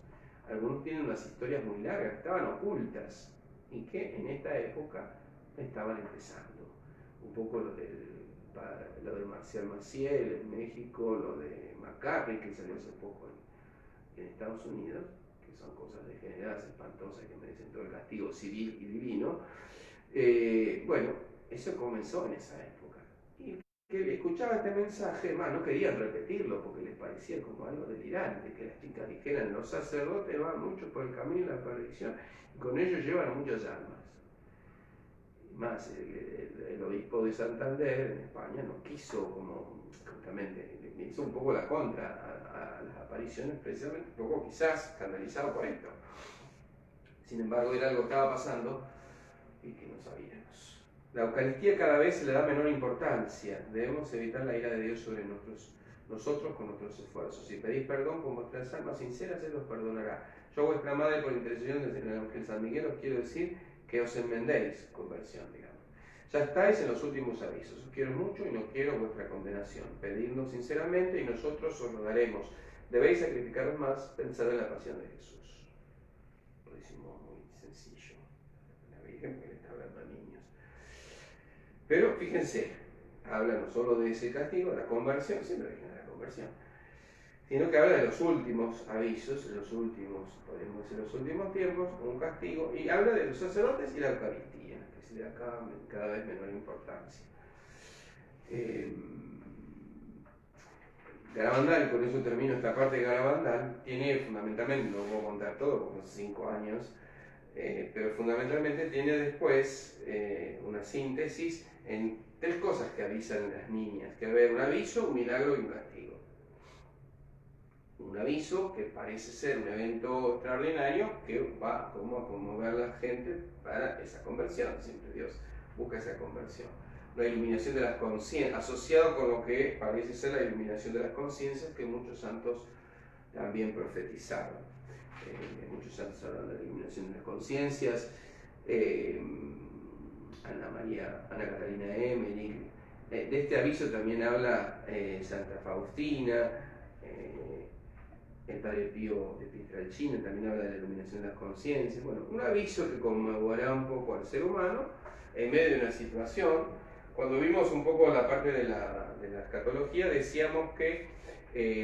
Algunos tienen unas historias muy largas, estaban ocultas y que en esta época estaban empezando. Un poco lo de Marcial Maciel en México, lo de McCarthy, que salió hace poco en Estados Unidos, que son cosas degeneradas, espantosas, que merecen todo el castigo civil y divino. Bueno, eso comenzó en esa época. Y que escuchaba este mensaje, más no querían repetirlo porque les parecía como algo delirante, que las chicas dijeran: los sacerdotes van mucho por el camino de la perdición y con ellos llevan a muchas almas. Más el obispo de Santander en España no quiso, como justamente le hizo un poco la contra a las apariciones, precisamente un poco quizás escandalizado por esto. Sin embargo, era algo que estaba pasando y que no sabíamos. La Eucaristía cada vez se le da menor importancia. Debemos evitar la ira de Dios sobre nosotros con nuestros esfuerzos. Si pedís perdón con vuestras almas sinceras, Él os perdonará. Yo, vuestra madre, por intercesión del Ángel San Miguel, os quiero decir que os enmendéis, conversión, digamos. Ya estáis en los últimos avisos. Os quiero mucho y no quiero vuestra condenación. Pedidnos sinceramente y nosotros os lo daremos. Debéis sacrificaros más, pensad en la pasión de Jesús. Lo decimos muy sencillo. La Virgen, que le está hablando a niños. Pero fíjense, habla no solo de ese castigo, de la conversión, siempre viene de la conversión, sino que habla de los últimos avisos, de los últimos, podemos decir, los últimos tiempos, un castigo, y habla de los sacerdotes y la Eucaristía, que se le da cada vez menor importancia. Garabandal, con eso termino esta parte de Garabandal, tiene fundamentalmente, no puedo contar todo porque son 5 años, pero fundamentalmente tiene después una síntesis en 3 cosas que avisan las niñas, que va a haber un aviso, un milagro y un castigo. Un aviso que parece ser un evento extraordinario que va como a conmover a la gente para esa conversión. Siempre Dios busca esa conversión. La iluminación de las conciencias, asociado con lo que parece ser la iluminación de las conciencias que muchos santos también profetizaron. Muchos santos hablan de la iluminación de las conciencias. Ana Catalina Emmerich. De este aviso también habla Santa Faustina. El Padre Pío de Pietrelcina también habla de la iluminación de las conciencias. Bueno, un aviso que conmoverá un poco al ser humano en medio de una situación. Cuando vimos un poco la parte de la escatología, decíamos que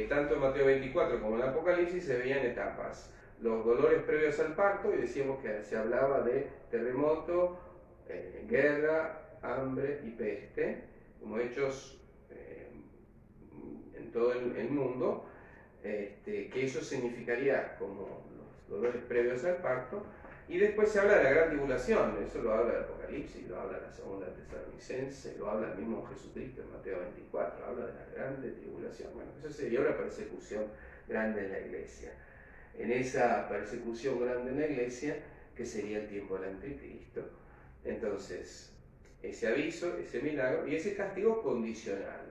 tanto en Mateo 24 como en el Apocalipsis se veían etapas. Los dolores previos al parto, y decíamos que se hablaba de terremoto, guerra, hambre y peste, como hechos en todo el mundo. Que eso significaría como los dolores previos al parto, y después se habla de la gran tribulación, eso lo habla el Apocalipsis, lo habla la segunda Tesalonicense, lo habla el mismo Jesucristo en Mateo 24, habla de la grande tribulación. Bueno, eso sería una persecución grande en la iglesia. En esa persecución grande en la iglesia, que sería el tiempo del anticristo, entonces ese aviso, ese milagro y ese castigo condicional.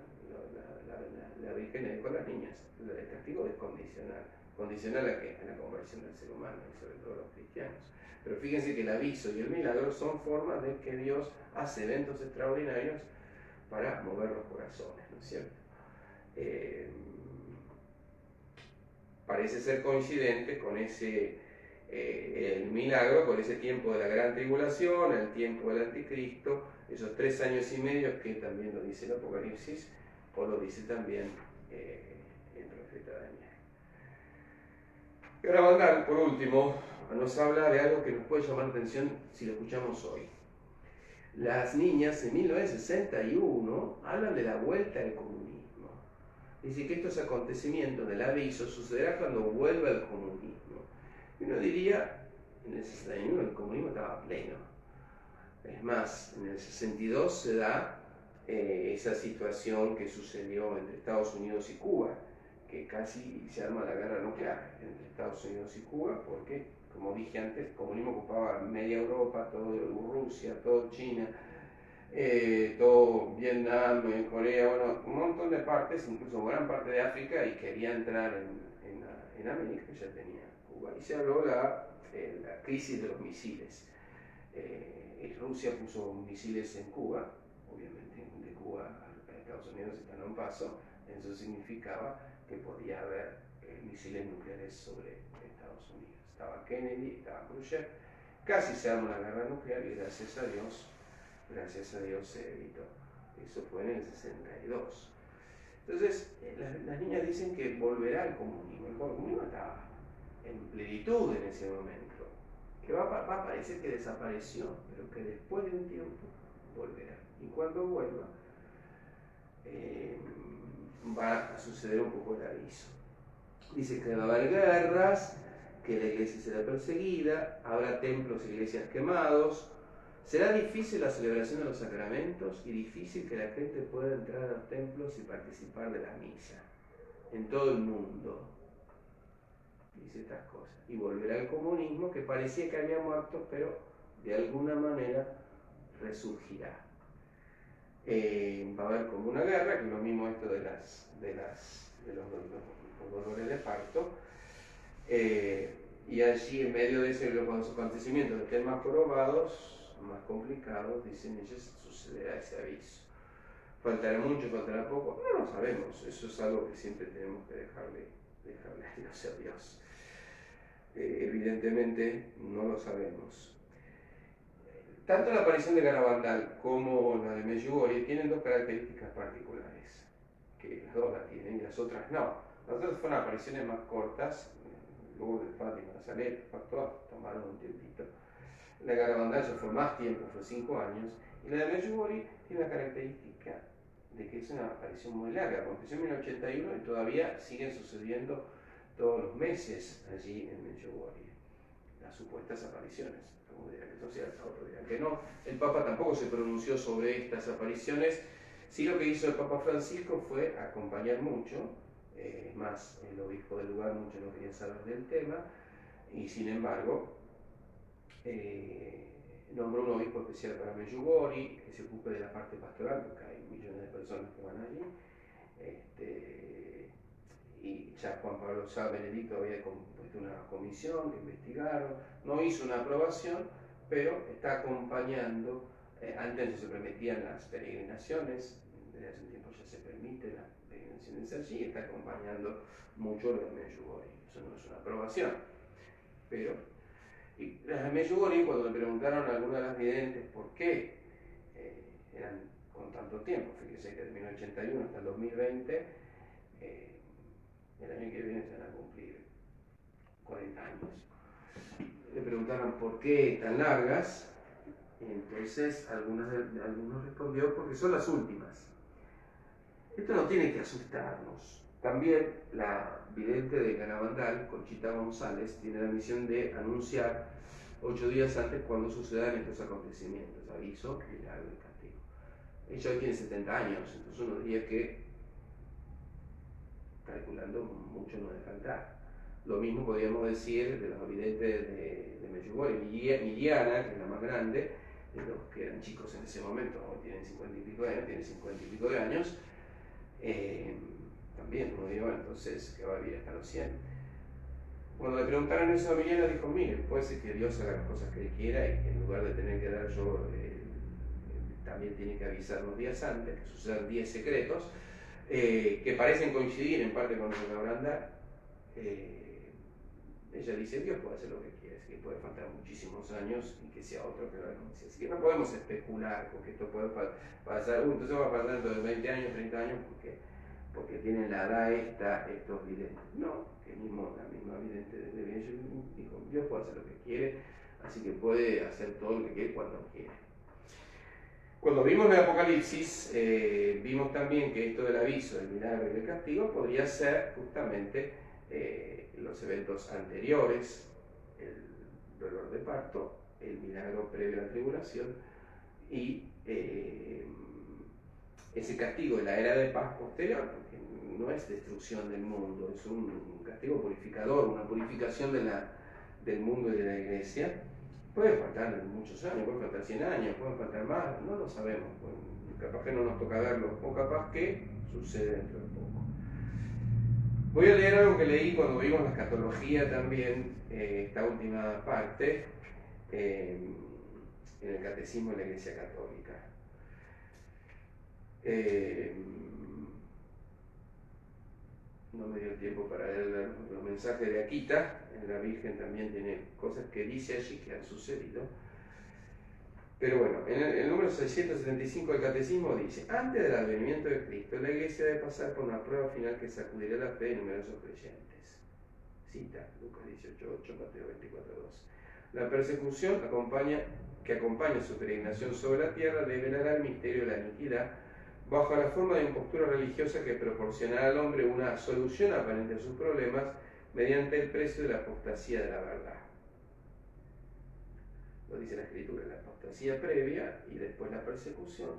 La Virgen con las niñas, el castigo es condicional. ¿Condicional a qué? A la conversión del ser humano y sobre todo los cristianos. Pero fíjense que el aviso y el milagro son formas de que Dios hace eventos extraordinarios para mover los corazones, ¿no es cierto? Parece ser coincidente con ese el milagro, con ese tiempo de la gran tribulación, el tiempo del anticristo, esos 3 años y medio que también lo dice el Apocalipsis, o lo dice también el profeta Daniel. Garabandal, por último, nos habla de algo que nos puede llamar la atención si lo escuchamos hoy. Las niñas en 1961 hablan de la vuelta al comunismo. Dice que estos acontecimientos del aviso sucederá cuando vuelva el comunismo. Y uno diría, en el 61 el comunismo estaba pleno. Es más, en el 62 se da esa situación que sucedió entre Estados Unidos y Cuba, que casi se arma la guerra nuclear entre Estados Unidos y Cuba, porque, como dije antes, el comunismo ocupaba media Europa, todo Rusia, todo China, todo Vietnam, Corea, bueno, un montón de partes, incluso gran parte de África, y quería entrar en América, ya tenía Cuba. Y se habló la crisis de los misiles. Rusia puso misiles en Cuba, obviamente de Cuba a Estados Unidos están a un paso, eso significaba que podía haber misiles nucleares sobre Estados Unidos. Estaba Kennedy, estaba Khrushchev, casi se arma una guerra nuclear y gracias a Dios se evitó. Eso fue en el 62. Entonces, las niñas dicen que volverá al comunismo. El comunismo estaba en plenitud en ese momento. Que va a parecer que desapareció, pero que después de un tiempo volverá. Y cuando vuelva, va a suceder un poco el aviso. Dice que va a haber guerras, que la iglesia será perseguida, habrá templos e iglesias quemados, será difícil la celebración de los sacramentos y difícil que la gente pueda entrar a los templos y participar de la misa en todo el mundo. Dice estas cosas. Y volverá al comunismo, que parecía que había muerto, pero de alguna manera resurgirá. Va a haber como una guerra, que es lo mismo esto de los dolores de parto. Y allí, en medio de los acontecimientos que estén más probados, más complicados, dicen ellos, sucederá ese aviso. ¿Faltará mucho, faltará poco? No lo sabemos. Eso es algo que siempre tenemos que dejarle a Dios ser Dios. Evidentemente no lo sabemos. Tanto la aparición de Garabandal como la de Medjugorje tienen dos características particulares, que las dos las tienen y las otras no. Las otras fueron apariciones más cortas, luego de Fátima, Salet, todas tomaron un tiempito. La de Garabandal ya fue más tiempo, fue 5 años, y la de Medjugorje tiene la característica de que es una aparición muy larga, porque empezó en 1981 y todavía siguen sucediendo todos los meses allí en Medjugorje las supuestas apariciones. Algunos dirán que son ciertas, otros dirán que no. El Papa tampoco se pronunció sobre estas apariciones. Sí, lo que hizo el Papa Francisco fue acompañar mucho, es más, el obispo del lugar mucho no quería saber del tema, y sin embargo nombró un obispo especial para Medjugorje, que se ocupe de la parte pastoral, porque hay millones de personas que van allí. Y ya Juan Pablo Benedicto había compuesto una comisión que investigaron, no hizo una aprobación, pero está acompañando, antes no se permitían las peregrinaciones, desde hace un tiempo ya se permite las peregrinaciones allí, está acompañando mucho lo de Medjugorje. Eso no es una aprobación, pero y las de Medjugorje, cuando le preguntaron a algunas de las videntes por qué eran con tanto tiempo, fíjese que desde 1981 hasta el 2020, el año que viene se van a cumplir 40 años. Le preguntaron por qué tan largas, y entonces algunos respondió porque son las últimas. Esto no tiene que asustarnos. También la vidente de Garabandal, Conchita González, tiene la misión de anunciar 8 días antes cuando sucedan estos acontecimientos, aviso, milagro y castigo. Ella hoy tiene 70 años, entonces uno diría que calculando mucho no debe faltar. Lo mismo podríamos decir de los videntes de Medjugorje. Miriana, que es la más grande, de los que eran chicos en ese momento, hoy tienen 50 y pico de años, tienen 50 y pico de años, también uno diría, bueno, entonces que va a vivir hasta los 100. Cuando le preguntaron eso a Miriana, dijo, mire, puede ser que Dios haga las cosas que Él quiera y que en lugar de tener que dar yo, también tiene que avisar unos días antes, que sucedan 10 secretos, que parecen coincidir en parte con lo que habrán dar. Ella dice, Dios puede hacer lo que quiere, así que puede faltar muchísimos años y que sea otro que lo anuncie. Así que no podemos especular con que esto puede pasar, entonces va a pasar dentro de 20 años, 30 años, porque tienen la edad estos videntes. No, que la misma vidente de Benjamin dijo, Dios puede hacer lo que quiere, así que puede hacer todo lo que quiere cuando quiere. Cuando vimos el Apocalipsis, vimos también que esto del aviso, del milagro y del castigo podría ser justamente los eventos anteriores, el dolor de parto, el milagro previo a la tribulación y ese castigo de la era de paz posterior, porque no es destrucción del mundo, es un castigo purificador, una purificación del mundo y de la iglesia, Puede faltar muchos años, puede faltar 100 años, puede faltar más, no lo sabemos. Capaz que no nos toca verlo, o capaz que sucede dentro de poco. Voy a leer algo que leí cuando vimos la escatología también, esta última parte, en el Catecismo de la Iglesia Católica. No me dio el tiempo para leer los mensajes de Akita. La Virgen también tiene cosas que dice allí que han sucedido. Pero bueno, en el número 675 del Catecismo dice: antes del advenimiento de Cristo, la Iglesia debe pasar por una prueba final que sacudirá la fe de numerosos creyentes. Cita Lucas 18:8, Mateo 24:2. La persecución que acompaña su peregrinación sobre la tierra develará el misterio de la iniquidad bajo la forma de impostura religiosa que proporcionará al hombre una solución aparente a sus problemas mediante el precio de la apostasía de la verdad. Lo dice la Escritura, la apostasía previa y después la persecución,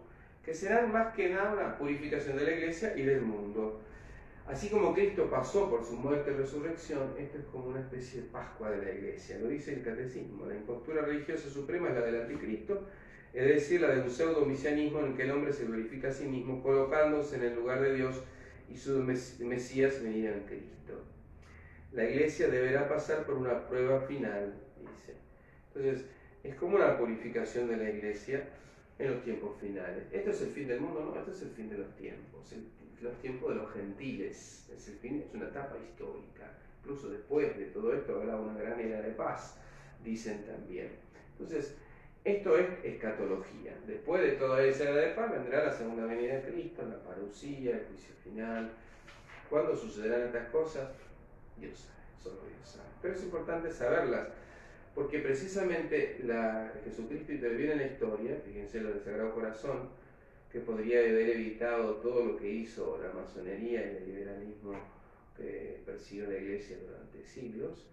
que serán más que nada una purificación de la Iglesia y del mundo. Así como Cristo pasó por su muerte y resurrección, esto es como una especie de Pascua de la Iglesia. Lo dice el Catecismo: la impostura religiosa suprema es la del anticristo, es decir, la de un pseudo-mesianismo en que el hombre se glorifica a sí mismo, colocándose en el lugar de Dios y su Mesías venir en Cristo. La Iglesia deberá pasar por una prueba final, dice. Entonces, es como una purificación de la Iglesia en los tiempos finales. ¿Esto es el fin del mundo? No, esto es el fin de los tiempos, los tiempos de los gentiles. Es una etapa histórica. Incluso después de todo esto habrá una gran era de paz, dicen también. Entonces, esto es escatología. Después de toda esa era de paz vendrá la segunda venida de Cristo, la parucía, el juicio final. ¿Cuándo sucederán estas cosas? Dios sabe, solo Dios sabe. Pero es importante saberlas, porque precisamente Jesucristo interviene en la historia. Fíjense lo del Sagrado Corazón, que podría haber evitado todo lo que hizo la masonería y el liberalismo que persiguió la Iglesia durante siglos.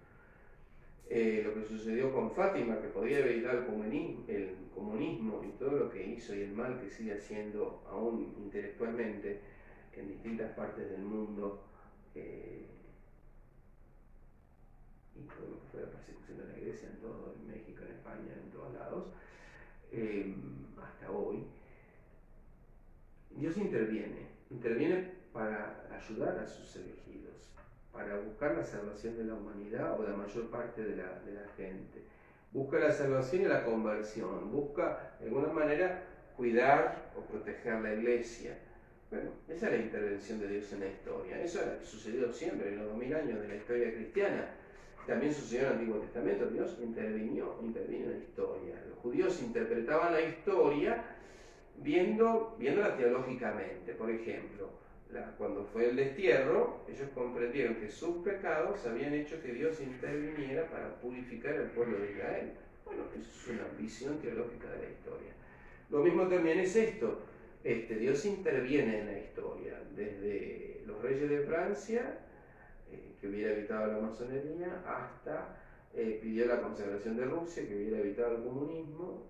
Lo que sucedió con Fátima, que podría haber evitado el comunismo y todo lo que hizo y el mal que sigue haciendo aún intelectualmente en distintas partes del mundo, y todo lo que fue la persecución de la Iglesia en todo, en México, en España, en todos lados, hasta hoy. Dios interviene para ayudar a sus elegidos, para buscar la salvación de la humanidad o de la mayor parte de la gente. Busca la salvación y la conversión, busca de alguna manera cuidar o proteger la Iglesia. Bueno, esa es la intervención de Dios en la historia. Eso ha sucedido siempre en los 2000 años de la historia cristiana. También sucedió en el Antiguo Testamento. Dios intervino en la historia. Los judíos interpretaban la historia viéndola teológicamente. Por ejemplo, cuando fue el destierro, ellos comprendieron que sus pecados habían hecho que Dios interviniera para purificar al pueblo de Israel. Bueno, eso es una visión teológica de la historia. Lo mismo también es esto. Dios interviene en la historia, desde los reyes de Francia, que hubiera evitado la masonería, hasta pidió la consagración de Rusia, que hubiera evitado el comunismo.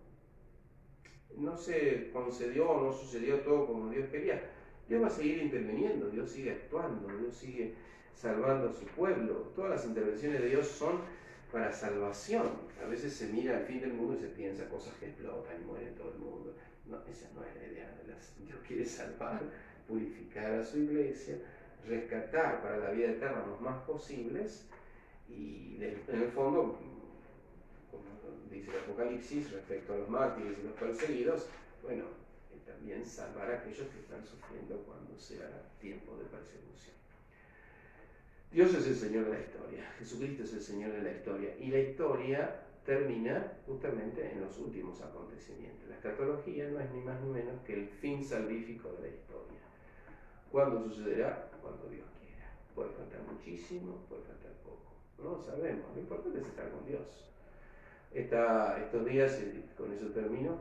No se concedió o no sucedió todo como Dios quería. Dios va a seguir interviniendo, Dios sigue actuando, Dios sigue salvando a su pueblo. Todas las intervenciones de Dios son para salvación. A veces se mira al fin del mundo y se piensa cosas que explotan y muere todo el mundo. No, esa no es la idea. Dios quiere salvar, purificar a su iglesia, rescatar para la vida eterna los más posibles y en el fondo, como dice el Apocalipsis respecto a los mártires y los perseguidos, bueno, también salvar a aquellos que están sufriendo cuando sea tiempo de persecución. Dios es el Señor de la historia, Jesucristo es el Señor de la historia, y la historia termina justamente en los últimos acontecimientos. La escatología no es ni más ni menos que el fin salvífico de la historia. ¿Cuándo sucederá? Cuando Dios quiera. Puede faltar muchísimo, puede faltar poco. No lo sabemos, lo importante es estar con Dios. Estos días, con eso termino,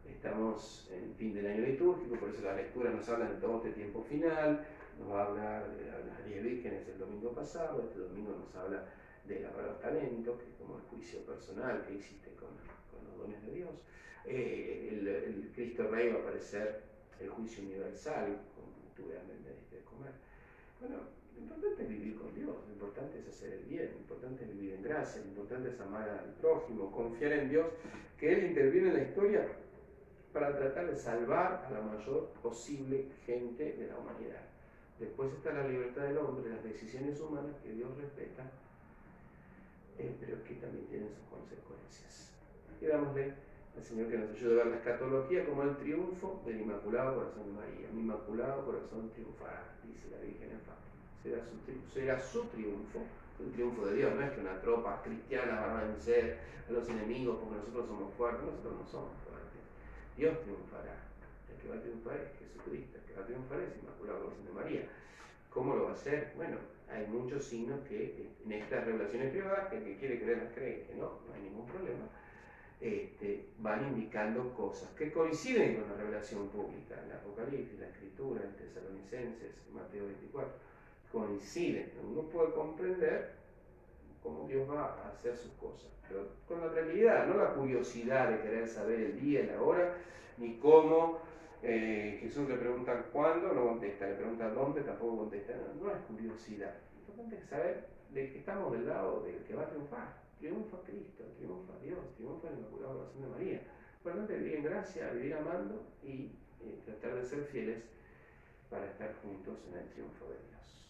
estamos en fin del año litúrgico, por eso la lectura nos habla de todo este tiempo final, nos va a hablar de las 10 vírgenes el domingo pasado, este domingo nos habla de la palabra talento, que es como el juicio personal que existe con los dones de Dios. El Cristo Rey va a aparecer el juicio universal, como tuve hambre de comer. Bueno, Lo importante es vivir con Dios, lo importante es hacer el bien, lo importante es vivir en gracia, lo importante es amar al prójimo, confiar en Dios, que Él interviene en la historia para tratar de salvar a la mayor posible gente de la humanidad. Después está la libertad del hombre, las decisiones humanas que Dios respeta, pero que también tienen sus consecuencias. Pidámosle al Señor que nos ayude a ver la escatología como el triunfo del Inmaculado Corazón de María. Mi Inmaculado Corazón triunfará, dice la Virgen en Fátima. Será su triunfo, el triunfo de Dios. No es que una tropa cristiana va a vencer a los enemigos porque nosotros somos fuertes, nosotros no somos fuertes. Dios triunfará. El que va a triunfar es Jesucristo, el que va a triunfar es el Inmaculado Corazón de María. ¿Cómo lo va a hacer? Bueno, hay muchos signos que en estas revelaciones privadas, que el que quiere creer las cree, que no hay ningún problema, van indicando cosas que coinciden con la revelación pública, el Apocalipsis, la Escritura, el Tesalonicenses, Mateo 24, coinciden. Uno puede comprender cómo Dios va a hacer sus cosas, pero con la realidad, no la curiosidad de querer saber el día y la hora, ni cómo. Jesús le pregunta cuándo, no contesta, le pregunta dónde, tampoco contesta. No es curiosidad, lo importante es saber de que estamos del lado del que va a triunfar. Triunfa Cristo, triunfa Dios, triunfa el Inmaculado Corazón de María. Por lo tanto, vivir en gracia, vivir amando y tratar de ser fieles para estar juntos en el triunfo de Dios.